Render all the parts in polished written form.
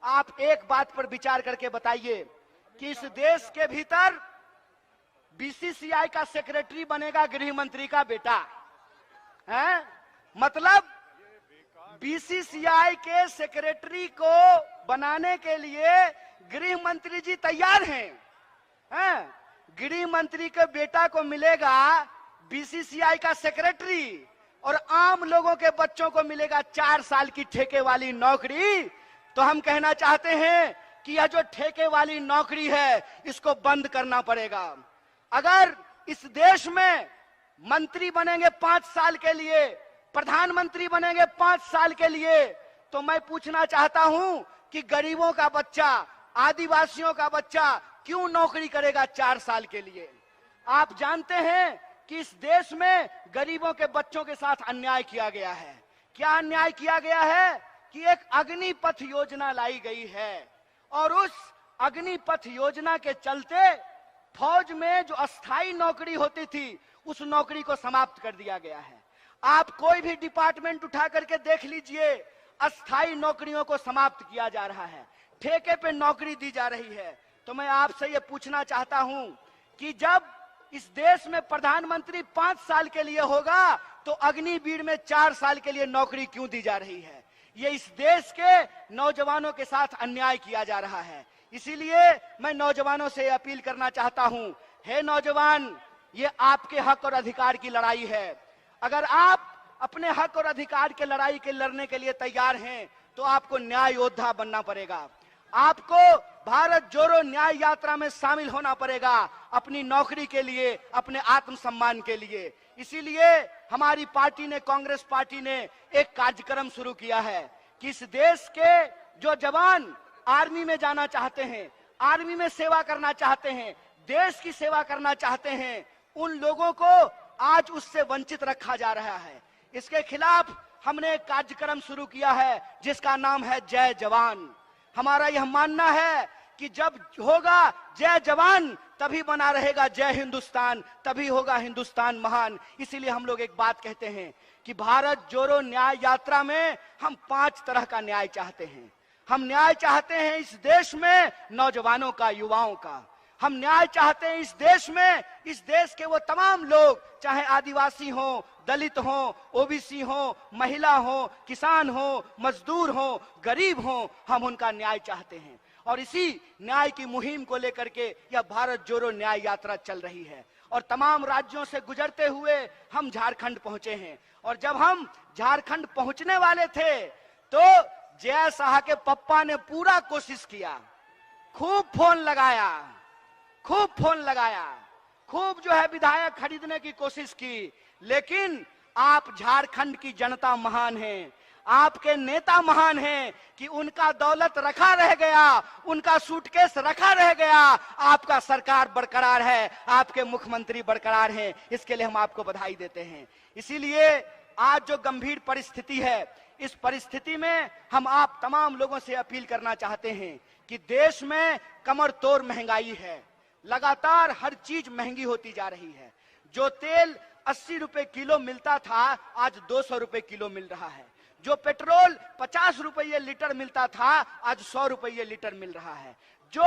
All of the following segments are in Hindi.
आप एक बात पर विचार करके बताइए कि इस देश के भीतर बीसीसीआई का सेक्रेटरी बनेगा गृह मंत्री का बेटा है। मतलब बीसीसीआई के सेक्रेटरी को बनाने के लिए गृह मंत्री जी तैयार हैं। गृह मंत्री के बेटा को मिलेगा बीसीसीआई का सेक्रेटरी और आम लोगों के बच्चों को मिलेगा 4 साल की ठेके वाली नौकरी। तो हम कहना चाहते हैं कि यह जो ठेके वाली नौकरी है इसको बंद करना पड़ेगा। अगर इस देश में मंत्री बनेंगे 5 साल के लिए, प्रधानमंत्री बनेंगे 5 साल के लिए, तो मैं पूछना चाहता हूं कि गरीबों का बच्चा, आदिवासियों का बच्चा क्यों नौकरी करेगा 4 साल के लिए? आप जानते हैं कि इस देश में गरीबों के बच्चों के साथ अन्याय किया गया है। क्या अन्याय किया गया है कि एक अग्निपथ योजना लाई गई है और उस अग्निपथ योजना के चलते फौज में जो अस्थाई नौकरी होती थी उस नौकरी को समाप्त कर दिया गया है। आप कोई भी डिपार्टमेंट उठा करके देख लीजिए, अस्थाई नौकरियों को समाप्त किया जा रहा है, ठेके पे नौकरी दी जा रही है। तो मैं आपसे ये पूछना चाहता हूं कि जब इस देश में प्रधानमंत्री 5 साल के लिए होगा तो अग्निवीर में 4 साल के लिए नौकरी क्यों दी जा रही है? ये इस देश के नौजवानों के साथ अन्याय किया जा रहा है। इसीलिए मैं नौजवानों से अपील करना चाहता हूं, हे नौजवान, ये आपके हक और अधिकार की लड़ाई है। अगर आप अपने हक और अधिकार के लड़ाई के लड़ने के लिए तैयार हैं तो आपको न्याय योद्धा बनना पड़ेगा। आपको भारत जोड़ो न्याय यात्रा में शामिल होना पड़ेगा, अपनी नौकरी के लिए, अपने आत्मसम्मान के लिए। इसीलिए हमारी पार्टी ने, कांग्रेस पार्टी ने एक कार्यक्रम शुरू किया है कि इस देश के जो जवान आर्मी में जाना चाहते हैं, आर्मी में सेवा करना चाहते हैं, देश की सेवा करना चाहते हैं, उन लोगों को आज उससे वंचित रखा जा रहा है। इसके खिलाफ हमने एक कार्यक्रम शुरू किया है जिसका नाम है जय जवान। हमारा यह मानना है कि जब होगा जय जवान तभी बना रहेगा जय हिंदुस्तान, तभी होगा हिंदुस्तान महान। इसीलिए हम लोग एक बात कहते हैं कि भारत जोड़ो न्याय यात्रा में हम 5 तरह का न्याय चाहते हैं। हम न्याय चाहते हैं इस देश में नौजवानों का, युवाओं का। हम न्याय चाहते हैं इस देश में, इस देश के वो तमाम लोग, चाहे आदिवासी हो, दलित हो, ओबीसी हो, महिला हो, किसान हो, मजदूर हो, गरीब हो, हम उनका न्याय चाहते हैं। और इसी न्याय की मुहिम को लेकर के यह भारत जोड़ो न्याय यात्रा चल रही है। और तमाम राज्यों से गुजरते हुए हम झारखंड पहुंचे हैं। और जब हम झारखंड पहुंचने वाले थे तो जय शाह के पप्पा ने पूरा कोशिश किया, खूब फोन लगाया, खूब जो है विधायक खरीदने की कोशिश की। लेकिन आप झारखंड की जनता महान है, आपके नेता महान हैं कि उनका दौलत रखा रह गया, उनका सूटकेस रखा रह गया, आपका सरकार बरकरार है, आपके मुख्यमंत्री बरकरार हैं। इसके लिए हम आपको बधाई देते हैं। इसीलिए आज जो गंभीर परिस्थिति है, इस परिस्थिति में हम आप तमाम लोगों से अपील करना चाहते हैं कि देश में कमर तोड़ महंगाई है, लगातार हर चीज महंगी होती जा रही है। जो तेल 80 रुपए किलो मिलता था आज 200 रुपए किलो मिल रहा है। जो पेट्रोल 50 रुपये लीटर मिलता था आज 100 रुपये लीटर मिल रहा है। जो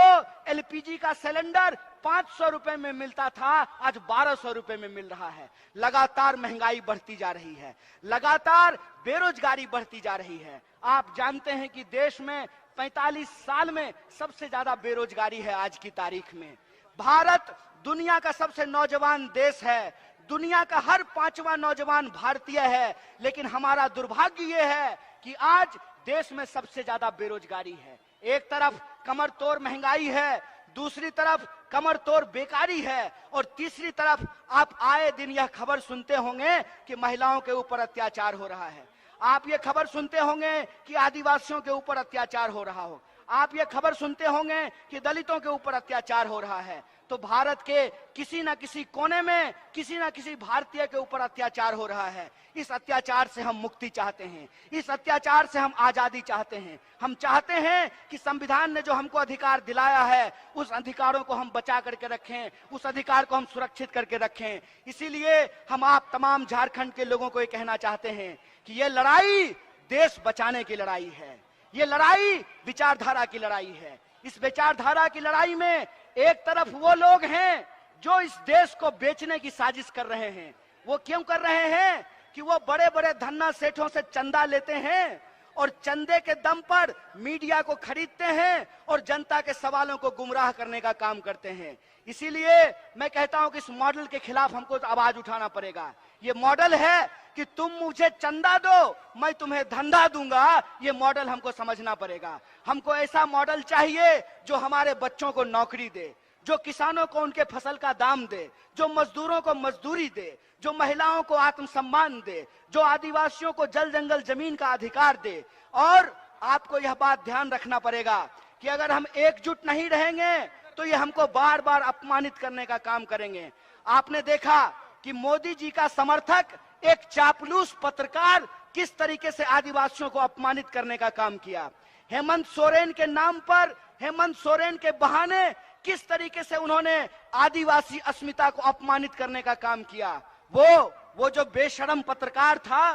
एलपीजी का सिलेंडर 500 रुपए में मिलता था आज 1200 रुपए में मिल रहा है। लगातार महंगाई बढ़ती जा रही है, लगातार बेरोजगारी बढ़ती जा रही है। आप जानते हैं कि देश में 45 साल में सबसे ज्यादा बेरोजगारी है आज की तारीख में। भारत दुनिया का सबसे नौजवान देश है, दुनिया का हर 5वां नौजवान भारतीय है। लेकिन हमारा दुर्भाग्य ये है कि आज देश में सबसे ज्यादा बेरोजगारी है। एक तरफ कमर तोड़ महंगाई है, दूसरी तरफ कमर तोड़ बेकारी है, और तीसरी तरफ आप आए दिन यह खबर सुनते होंगे कि महिलाओं के ऊपर अत्याचार हो रहा है। आप ये खबर सुनते होंगे कि आदिवासियों के ऊपर अत्याचार हो रहा हो, आप ये खबर सुनते होंगे कि दलितों के ऊपर अत्याचार हो रहा है। तो भारत के किसी न किसी कोने में किसी न किसी भारतीय के ऊपर अत्याचार हो रहा है। इस अत्याचार से हम मुक्ति चाहते हैं, इस अत्याचार से हम आजादी चाहते हैं। हम चाहते हैं कि संविधान ने जो हमको अधिकार दिलाया है उस अधिकारों को हम बचा करके रखें, उस अधिकार को हम सुरक्षित करके रखें। इसीलिए हम आप तमाम झारखंड के लोगों को ये कहना चाहते हैं कि ये लड़ाई देश बचाने की लड़ाई है, ये लड़ाई विचारधारा की लड़ाई है। इस विचारधारा की लड़ाई में एक तरफ वो लोग हैं जो इस देश को बेचने की साजिश कर रहे हैं। वो क्यों कर रहे हैं कि वो बड़े बड़े धन्ना सेठों से चंदा लेते हैं और चंदे के दम पर मीडिया को खरीदते हैं और जनता के सवालों को गुमराह करने का काम करते हैं। इसीलिए मैं कहता हूं कि इस मॉडल के खिलाफ हमको आवाज उठाना पड़ेगा। ये मॉडल है कि तुम मुझे चंदा दो, मैं तुम्हें धंधा दूंगा। ये मॉडल हमको समझना पड़ेगा। हमको ऐसा मॉडल चाहिए जो हमारे बच्चों को नौकरी दे, जो किसानों को उनके फसल का दाम दे, जो मजदूरों को मजदूरी दे, जो महिलाओं को आत्मसम्मान दे, जो आदिवासियों को जल जंगल जमीन का अधिकार दे। और आपको यह बात ध्यान रखना पड़ेगा कि अगर हम एकजुट नहीं रहेंगे तो ये हमको बार बार अपमानित करने का काम करेंगे। आपने देखा कि मोदी जी का समर्थक एक चापलूस पत्रकार किस तरीके से आदिवासियों को अपमानित करने का काम किया। हेमंत सोरेन के नाम पर, हेमंत सोरेन के बहाने किस तरीके से उन्होंने आदिवासी अस्मिता को अपमानित करने का काम किया। वो जो बेशरम पत्रकार था,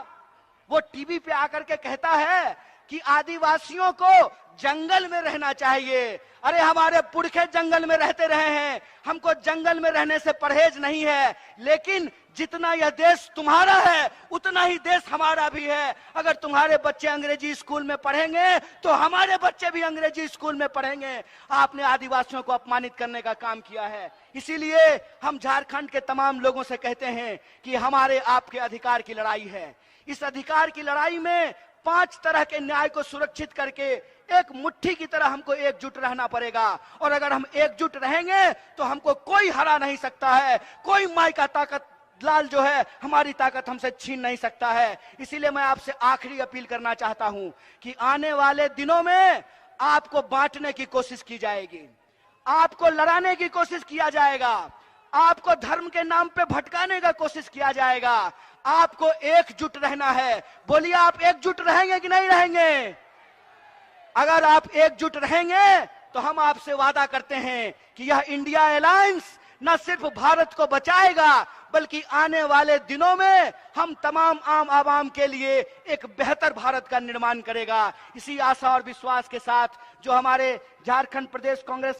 वो टीवी पे आकर के कहता है कि आदिवासियों को जंगल में रहना चाहिए। अरे हमारे पुरखे जंगल में रहते रहे हैं, हमको जंगल में रहने से परहेज नहीं है। लेकिन जितना यह देश तुम्हारा है उतना ही देश हमारा भी है। अगर तुम्हारे बच्चे अंग्रेजी स्कूल में पढ़ेंगे तो हमारे बच्चे भी अंग्रेजी स्कूल में पढ़ेंगे। आपने आदिवासियों को अपमानित करने का काम किया है। इसीलिए हम झारखंड के तमाम लोगों से कहते हैं कि हमारे आपके अधिकार की लड़ाई है। इस अधिकार की लड़ाई में 5 तरह के न्याय को सुरक्षित करके एक मुट्ठी की तरह हमको एकजुट रहना पड़ेगा। और अगर हम एकजुट रहेंगे तो हमको कोई हरा नहीं सकता है। कोई माई का ताकत लाल जो है हमारी ताकत हमसे छीन नहीं सकता है। इसीलिए मैं आपसे आखिरी अपील करना चाहता हूं कि आने वाले दिनों में आपको बांटने की कोशिश की जाएगी, आपको लड़ाने की कोशिश किया जाएगा, आपको धर्म के नाम पे भटकाने का कोशिश किया जाएगा। आपको एकजुट रहना है। बोलिए, आप एकजुट रहेंगे कि नहीं रहेंगे? अगर आप एकजुट रहेंगे तो हम आपसे वादा करते हैं कि यह इंडिया अलायंस न सिर्फ भारत को बचाएगा बल्कि आने वाले दिनों में हम तमाम आम आवाम के लिए एक बेहतर भारत का निर्माण करेगा। इसी आशा और विश्वास के साथ जो हमारे झारखंड प्रदेश कांग्रेस